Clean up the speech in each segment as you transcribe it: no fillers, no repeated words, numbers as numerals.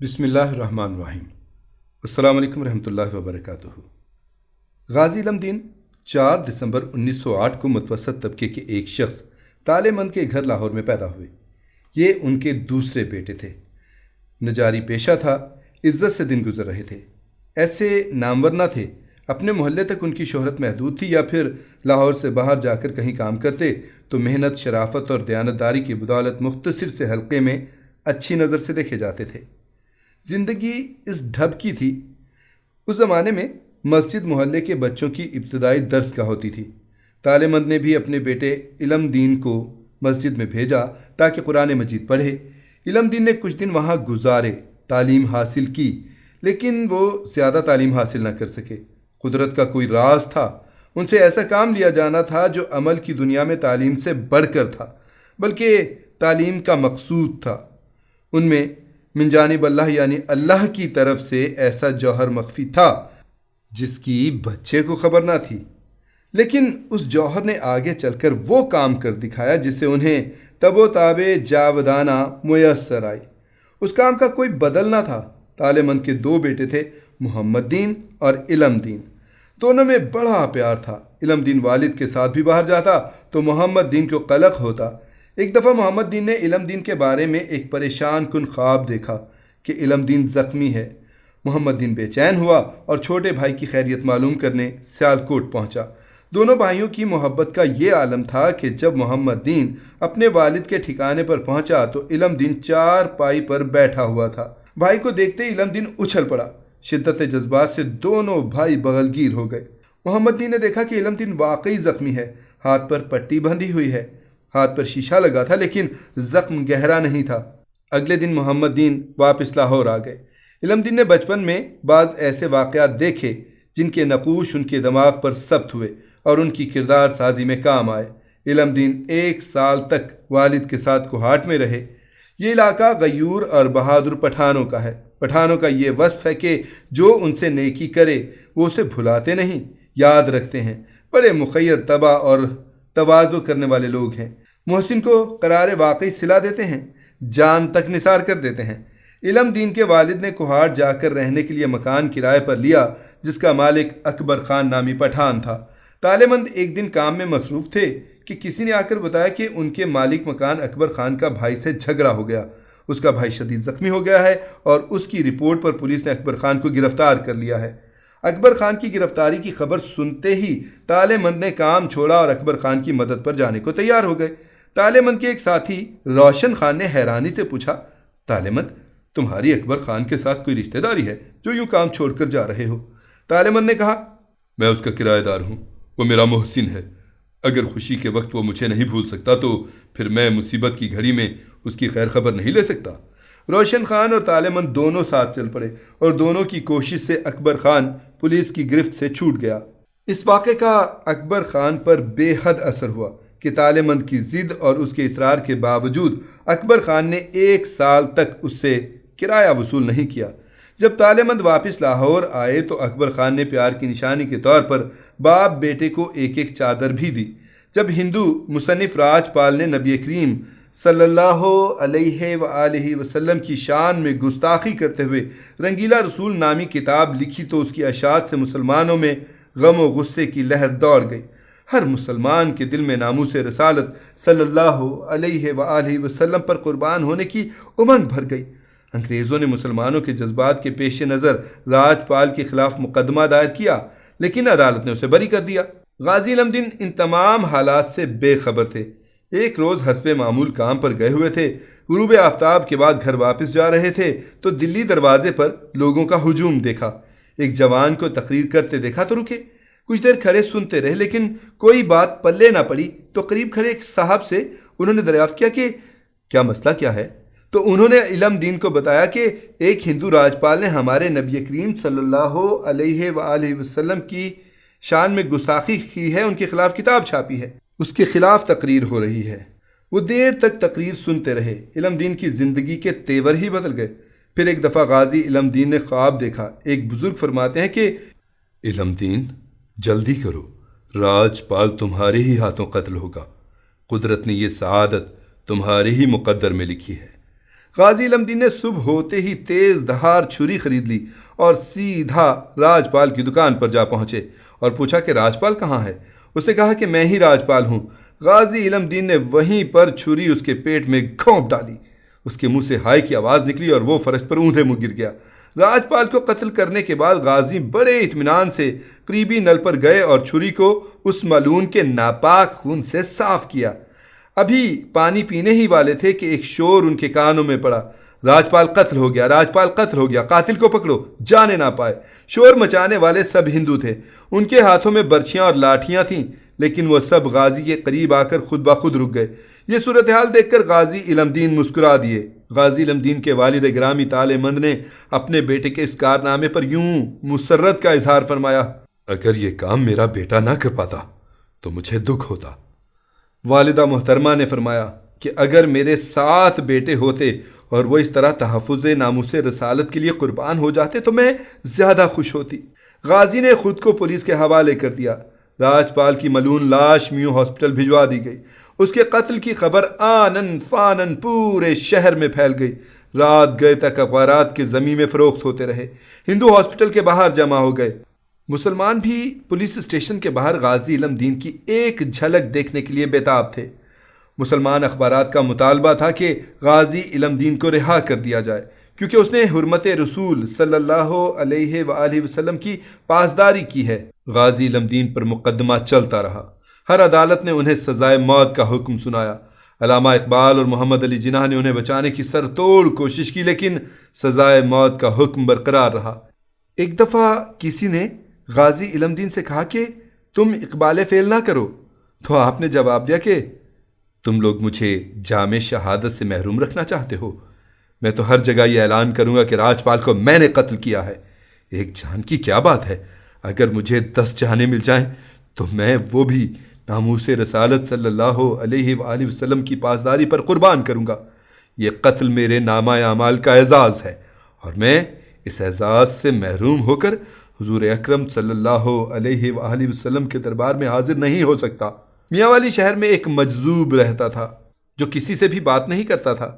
بسم اللہ الرحمن الرحیم۔ السلام علیکم ورحمۃ اللہ وبرکاتہ۔ غازی علم دین 4 دسمبر 1908 کو متوسط طبقے کے ایک شخص تالے مند کے گھر لاہور میں پیدا ہوئے۔ یہ ان کے دوسرے بیٹے تھے۔ نجاری پیشہ تھا، عزت سے دن گزر رہے تھے۔ ایسے نامور نہ تھے، اپنے محلے تک ان کی شہرت محدود تھی، یا پھر لاہور سے باہر جا کر کہیں کام کرتے تو محنت، شرافت اور دیانتداری کی بدولت مختصر سے حلقے میں اچھی نظر سے دیکھے جاتے تھے۔ زندگی اس ڈھب کی تھی۔ اس زمانے میں مسجد محلے کے بچوں کی ابتدائی درس گاہ ہوتی تھی۔ تالے مند نے بھی اپنے بیٹے علم دین کو مسجد میں بھیجا تاکہ قرآن مجید پڑھے۔ علم دین نے کچھ دن وہاں گزارے، تعلیم حاصل کی، لیکن وہ زیادہ تعلیم حاصل نہ کر سکے۔ قدرت کا کوئی راز تھا، ان سے ایسا کام لیا جانا تھا جو عمل کی دنیا میں تعلیم سے بڑھ کر تھا، بلکہ تعلیم کا مقصود تھا۔ ان میں من جانب اللہ یعنی اللہ کی طرف سے ایسا جوہر مخفی تھا جس کی بچے کو خبر نہ تھی، لیکن اس جوہر نے آگے چل کر وہ کام کر دکھایا جس سے انہیں تب و تاب جاودانہ میسر آئی۔ اس کام کا کوئی بدل نہ تھا۔ تالے مند کے 2 بیٹے تھے، محمد دین اور علم دین۔ دونوں میں بڑا پیار تھا۔ علم دین والد کے ساتھ بھی باہر جاتا تو محمد دین کو قلق ہوتا۔ ایک دفعہ محمد دین نے علم دین کے بارے میں ایک پریشان کن خواب دیکھا کہ علم دین زخمی ہے۔ محمد دین بے چین ہوا اور چھوٹے بھائی کی خیریت معلوم کرنے سیالکوٹ پہنچا۔ دونوں بھائیوں کی محبت کا یہ عالم تھا کہ جب محمد دین اپنے والد کے ٹھکانے پر پہنچا تو علم دین 4 پائی پر بیٹھا ہوا تھا۔ بھائی کو دیکھتے علم دین اچھل پڑا۔ شدت جذبات سے دونوں بھائی بغلگیر ہو گئے۔ محمد دین نے دیکھا کہ علم دین واقعی زخمی ہے۔ ہاتھ پر پٹی بندھی ہوئی ہے، ہاتھ پر شیشہ لگا تھا، لیکن زخم گہرا نہیں تھا۔ اگلے دن محمد دین واپس لاہور آ گئے۔ علم دین نے بچپن میں بعض ایسے واقعات دیکھے جن کے نقوش ان کے دماغ پر ثبت ہوئے اور ان کی کردار سازی میں کام آئے۔ علم دین 1 سال تک والد کے ساتھ کوہاٹ میں رہے۔ یہ علاقہ غیور اور بہادر پٹھانوں کا ہے۔ پٹھانوں کا یہ وصف ہے کہ جو ان سے نیکی کرے وہ اسے بھلاتے نہیں، یاد رکھتے ہیں۔ بڑے مخیر طبع اور تواضع کرنے والے لوگ ہیں۔ محسن کو قرار واقعی صلہ دیتے ہیں، جان تک نثار کر دیتے ہیں۔ علم دین کے والد نے کوہاٹ جا کر رہنے کے لیے مکان کرائے پر لیا جس کا مالک اکبر خان نامی پٹھان تھا۔ تالے مند ایک دن کام میں مصروف تھے کہ کسی نے آ کر بتایا کہ ان کے مالک مکان اکبر خان کا بھائی سے جھگڑا ہو گیا۔ اس کا بھائی شدید زخمی ہو گیا ہے اور اس کی رپورٹ پر پولیس نے اکبر خان کو گرفتار کر لیا ہے۔ اکبر خان کی گرفتاری کی خبر سنتے ہی تالے مند نے کام چھوڑا اور اکبر خان کی مدد پر جانے کو تیار ہو گئے۔ تالے مند کے ایک ساتھی روشن خان نے حیرانی سے پوچھا، تالے مند، تمہاری اکبر خان کے ساتھ کوئی رشتہ داری ہے جو یوں کام چھوڑ کر جا رہے ہو؟ تالے مند نے کہا، میں اس کا کرایہ دار ہوں، وہ میرا محسن ہے۔ اگر خوشی کے وقت وہ مجھے نہیں بھول سکتا تو پھر میں مصیبت کی گھڑی میں اس کی خیر خبر نہیں لے سکتا۔ روشن خان اور تالے مند دونوں ساتھ چل پڑے اور دونوں کی کوشش سے اکبر خان پولیس کی گرفت سے چھوٹ گیا۔ اس واقعے کا اکبر خان پر بے حد اثر ہوا کہ تالے مند کی ضد اور اس کے اصرار کے باوجود اکبر خان نے 1 سال تک اس سے کرایہ وصول نہیں کیا۔ جب تالے مند واپس لاہور آئے تو اکبر خان نے پیار کی نشانی کے طور پر باپ بیٹے کو 1 چادر بھی دی۔ جب ہندو مصنف راج پال نے نبی کریم صلی اللہ علیہ وآلہ وسلم کی شان میں گستاخی کرتے ہوئے رنگیلا رسول نامی کتاب لکھی تو اس کی اشاعت سے مسلمانوں میں غم و غصے کی لہر دوڑ گئی۔ ہر مسلمان کے دل میں ناموس رسالت صلی اللہ علیہ وآلہ وسلم پر قربان ہونے کی امنگ بھر گئی۔ انگریزوں نے مسلمانوں کے جذبات کے پیش نظر راج پال کے خلاف مقدمہ دائر کیا، لیکن عدالت نے اسے بری کر دیا۔ غازی علم دین ان تمام حالات سے بے خبر تھے۔ ایک روز حسب معمول کام پر گئے ہوئے تھے۔ غروب آفتاب کے بعد گھر واپس جا رہے تھے تو دلی دروازے پر لوگوں کا ہجوم دیکھا۔ ایک جوان کو تقریر کرتے دیکھا تو رکے۔ کچھ دیر کھڑے سنتے رہے، لیکن کوئی بات پلے نہ پڑی تو قریب کھڑے ایک صاحب سے انہوں نے دریافت کیا کہ کیا مسئلہ کیا ہے؟ تو انہوں نے علم دین کو بتایا کہ ایک ہندو راجپال نے ہمارے نبی کریم صلی اللہ علیہ وآلہ وسلم کی شان میں گستاخی کی ہے، ان کے خلاف کتاب چھاپی ہے، اس کے خلاف تقریر ہو رہی ہے۔ وہ دیر تک تقریر سنتے رہے۔ علم دین کی زندگی کے تیور ہی بدل گئے۔ پھر ایک دفعہ غازی علم دین نے خواب دیکھا۔ ایک بزرگ فرماتے ہیں کہ علم دین، جلدی کرو، راجپال تمہارے ہی ہاتھوں قتل ہوگا۔ قدرت نے یہ سعادت تمہارے ہی مقدر میں لکھی ہے۔ غازی علم دین نے صبح ہوتے ہی تیز دھار چھری خرید لی اور سیدھا راجپال کی دکان پر جا پہنچے اور پوچھا کہ راجپال کہاں ہے؟ اس نے کہا کہ میں ہی راجپال ہوں۔ غازی علم دین نے وہیں پر چھری اس کے پیٹ میں گھونپ ڈالی۔ اس کے منہ سے ہائے کی آواز نکلی اور وہ فرش پر اوندھے منہ گر گیا۔ راجپال کو قتل کرنے کے بعد غازی بڑے اطمینان سے قریبی نل پر گئے اور چھری کو اس ملعون کے ناپاک خون سے صاف کیا۔ ابھی پانی پینے ہی والے تھے کہ ایک شور ان کے کانوں میں پڑا، راجپال قتل ہو گیا، راجپال قتل ہو گیا، قاتل کو پکڑو، جانے نہ پائے۔ شور مچانے والے سب ہندو تھے، ان کے ہاتھوں میں برچھیاں اور لاٹھیاں تھیں، لیکن وہ سب غازی کے قریب آ کر خود بخود رک گئے۔ یہ صورتحال دیکھ کر غازی علم دین مسکرا دیے۔ غازی علم دین کے والد گرامی تالے مند نے اپنے بیٹے کے اس کارنامے پر یوں مسرت کا اظہار فرمایا، اگر یہ کام میرا بیٹا نہ کر پاتا تو مجھے دکھ ہوتا۔ والدہ محترمہ نے فرمایا کہ اگر میرے 7 بیٹے ہوتے اور وہ اس طرح تحفظ ناموس رسالت کے لیے قربان ہو جاتے تو میں زیادہ خوش ہوتی۔ غازی نے خود کو پولیس کے حوالے کر دیا۔ راجپال کی ملعون لاش میو ہاسپٹل بھجوا دی گئی۔ اس کے قتل کی خبر آنن فانن پورے شہر میں پھیل گئی۔ رات گئے تک اخبارات کے زمین میں فروخت ہوتے رہے، ہندو ہاسپٹل کے باہر جمع ہو گئے۔ مسلمان بھی پولیس اسٹیشن کے باہر غازی علم دین کی ایک جھلک دیکھنے کے لیے بیتاب تھے۔ مسلمان اخبارات کا مطالبہ تھا کہ غازی علم دین کو رہا کر دیا جائے، کیونکہ اس نے حرمت رسول صلی اللہ علیہ وآلہ وسلم کی پاسداری کی ہے۔ غازی علم دین پر مقدمہ چلتا رہا۔ ہر عدالت نے انہیں سزائے موت کا حکم سنایا۔ علامہ اقبال اور محمد علی جناح نے انہیں بچانے کی سر توڑ کوشش کی، لیکن سزائے موت کا حکم برقرار رہا۔ ایک دفعہ کسی نے غازی علم دین سے کہا کہ تم اقبال فعل نہ کرو، تو آپ نے جواب دیا کہ تم لوگ مجھے جام شہادت سے محروم رکھنا چاہتے ہو، میں تو ہر جگہ یہ اعلان کروں گا کہ راجپال کو میں نے قتل کیا ہے۔ ایک جان کی کیا بات ہے، اگر مجھے 10 جانیں مل جائیں تو میں وہ بھی ناموس رسالت صلی اللہ علیہ وآلہ وسلم کی پاسداری پر قربان کروں گا۔ یہ قتل میرے نامہ اعمال کا اعزاز ہے اور میں اس اعزاز سے محروم ہو کر حضور اکرم صلی اللہ علیہ وآلہ وسلم کے دربار میں حاضر نہیں ہو سکتا۔ میاں والی شہر میں ایک مجذوب رہتا تھا جو کسی سے بھی بات نہیں کرتا تھا۔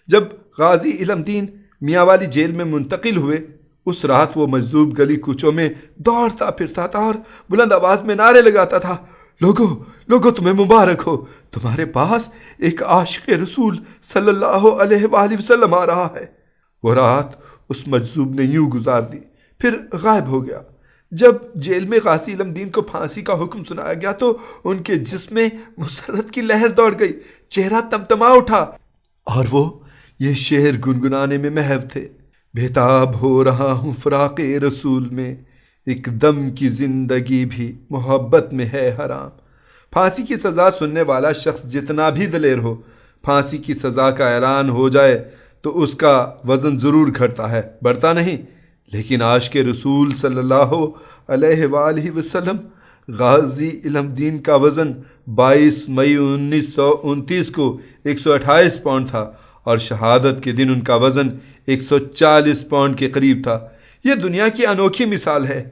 جب غازی علم دین میاں والی جیل میں منتقل ہوئے، اس رات وہ مجذوب گلی کوچوں میں دوڑتا پھرتا تھا اور بلند آواز میں نعرے لگاتا تھا، لوگو تمہیں مبارک ہو، تمہارے پاس ایک عاشق رسول صلی اللہ علیہ وآلہ وسلم آ رہا ہے۔ وہ رات اس مجذوب نے یوں گزار دی، پھر غائب ہو گیا۔ جب جیل میں غازی علم دین کو پھانسی کا حکم سنایا گیا تو ان کے جسم میں مسرت کی لہر دوڑ گئی، چہرہ تمتما اٹھا اور وہ یہ شعر گنگنانے میں محو تھے، بےتاب ہو رہا ہوں فراق رسول میں، ایک دم کی زندگی بھی محبت میں ہے حرام۔ پھانسی کی سزا سننے والا شخص جتنا بھی دلیر ہو، پھانسی کی سزا کا اعلان ہو جائے تو اس کا وزن ضرور گھٹتا ہے، بڑھتا نہیں۔ لیکن عاشق رسول صلی اللہ علیہ وآلہ وسلم غازی علم دین کا وزن 22 مئی 1929 کو 128 پاؤنڈ تھا اور شہادت کے دن ان کا وزن 140 پاؤنڈ کے قریب تھا۔ یہ دنیا کی انوکھی مثال ہے۔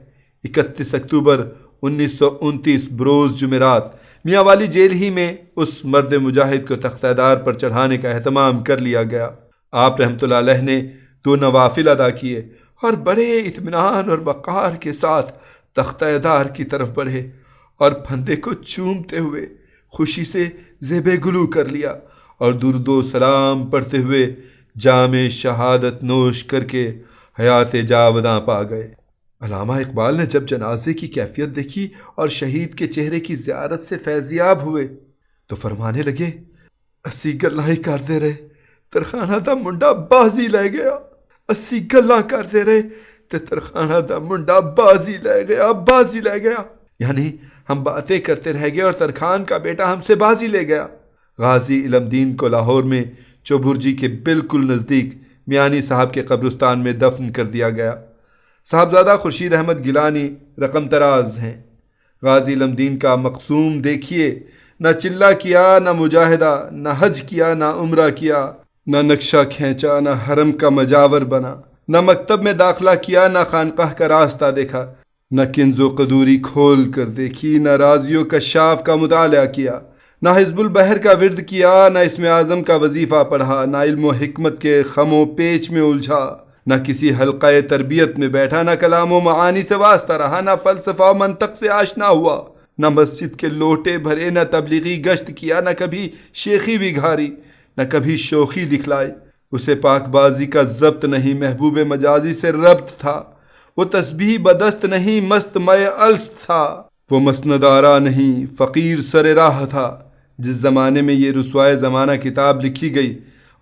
31 اکتوبر 1929 بروز جمعرات میاں والی جیل ہی میں اس مرد مجاہد کو تختہ دار پر چڑھانے کا اہتمام کر لیا گیا۔ آپ رحمۃ اللہ علیہ نے 2 نوافل ادا کیے اور بڑے اطمینان اور وقار کے ساتھ تختہ دار کی طرف بڑھے اور پھندے کو چومتے ہوئے خوشی سے زیب گلو کر لیا اور درود و سلام پڑھتے ہوئے جام شہادت نوش کر کے حیات جاوداں پا گئے۔ علامہ اقبال نے جب جنازے کی کیفیت دیکھی اور شہید کے چہرے کی زیارت سے فیضیاب ہوئے تو فرمانے لگے، اسی گلاں کردے رہے ترخانہ دا منڈا بازی لے گیا، اسی گلاں کردے رہے تے ترخانہ دا منڈا بازی لے گیا، یعنی ہم باتیں کرتے رہ گئے اور ترخان کا بیٹا ہم سے بازی لے گیا۔ غازی علم دین کو لاہور میں چوبرجی کے بالکل نزدیک میانی صاحب کے قبرستان میں دفن کر دیا گیا۔ صاحبزادہ خورشید احمد گیلانی رقم تراز ہیں۔ غازی علم دین کا مقصوم دیکھیے، نہ چلہ کیا، نہ مجاہدہ، نہ حج کیا، نہ عمرہ کیا، نہ نقشہ کھینچا، نہ حرم کا مجاور بنا، نہ مکتب میں داخلہ کیا، نہ خانقاہ کا راستہ دیکھا، نہ کنز و قدوری کھول کر دیکھی، نہ رازیوں کا شاف کا مطالعہ کیا، نہ حزب البحر کا ورد کیا، نہ اسم اعظم کا وظیفہ پڑھا، نہ علم و حکمت کے خم و پیچ میں الجھا، نہ کسی حلقہ تربیت میں بیٹھا، نہ کلام و معانی سے واسطہ رہا، نہ فلسفہ و منطق سے آشنا ہوا، نہ مسجد کے لوٹے بھرے، نہ تبلیغی گشت کیا، نہ کبھی شیخی بگھاری، نہ کبھی شوخی دکھلائی۔ اسے پاک بازی کا ضبط نہیں، محبوب مجازی سے ربط تھا۔ وہ تسبیح بدست نہیں، مست مے الست تھا۔ وہ مسند آرا نہیں، فقیر سر راہ تھا۔ جس زمانے میں یہ رسوائے زمانہ کتاب لکھی گئی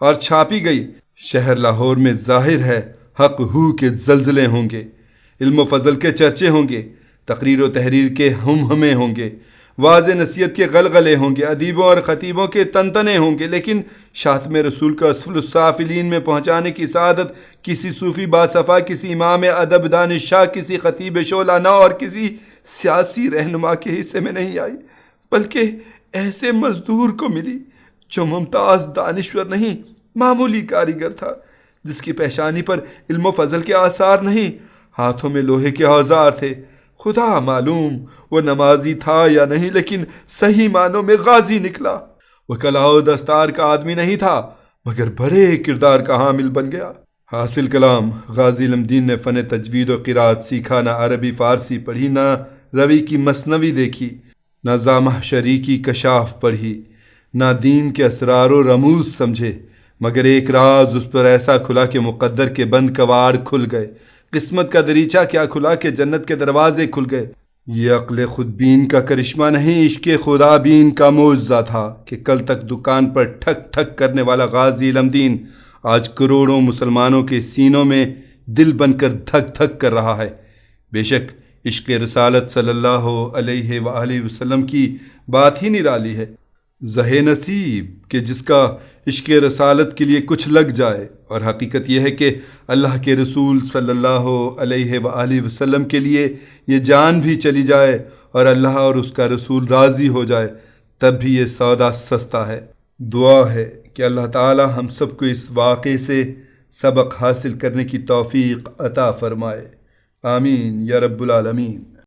اور چھاپی گئی، شہر لاہور میں ظاہر ہے حق ہو کے زلزلے ہوں گے، علم و فضل کے چرچے ہوں گے، تقریر و تحریر کے ہمے ہوں گے، واضح نصیحت کے غلغلے ہوں گے، ادیبوں اور خطیبوں کے تنتنے ہوں گے، لیکن شاتم رسول کو اسفل السافلین میں پہنچانے کی سعادت کسی صوفی باصفا، کسی امام ادب دانشاہ، کسی خطیب شعلہ نو اور کسی سیاسی رہنما کے حصے میں نہیں آئی، بلکہ ایسے مزدور کو ملی جو ممتاز دانشور نہیں، معمولی کاریگر تھا، جس کی پیشانی پر علم و فضل کے آثار نہیں، ہاتھوں میں لوہے کے اوزار تھے۔ خدا معلوم وہ نمازی تھا یا نہیں، لیکن صحیح معنوں میں غازی نکلا۔ وہ کلا و دستار کا آدمی نہیں تھا، مگر بڑے کردار کا حامل بن گیا۔ حاصل کلام، غازی علم دین نے فن تجوید و قرات سیکھا، نہ عربی فارسی پڑھی، نہ روی کی مثنوی دیکھی، نہ زامہ شری کی کشاف پڑھی، نہ دین کے اسرار و رموز سمجھے، مگر ایک راز اس پر ایسا کھلا کہ مقدر کے بند کواڑ کھل گئے، قسمت کا دریچہ کیا کھلا کہ جنت کے دروازے کھل گئے۔ یہ عقل خود بین کا کرشمہ نہیں، عشق خدا بین کا معجزہ تھا کہ کل تک دکان پر ٹھک ٹھک کرنے والا غازی علم دین آج کروڑوں مسلمانوں کے سینوں میں دل بن کر دھک دھک کر رہا ہے۔ بے شک عشق رسالت صلی اللہ علیہ وآلہ وسلم کی بات ہی نرالی ہے۔ زہ نصیب کہ جس کا عشق رسالت کے لیے کچھ لگ جائے، اور حقیقت یہ ہے کہ اللہ کے رسول صلی اللہ علیہ وآلہ وسلم کے لیے یہ جان بھی چلی جائے اور اللہ اور اس کا رسول راضی ہو جائے، تب بھی یہ سودا سستا ہے۔ دعا ہے کہ اللہ تعالی ہم سب کو اس واقعے سے سبق حاصل کرنے کی توفیق عطا فرمائے، آمین یا رب العالمین۔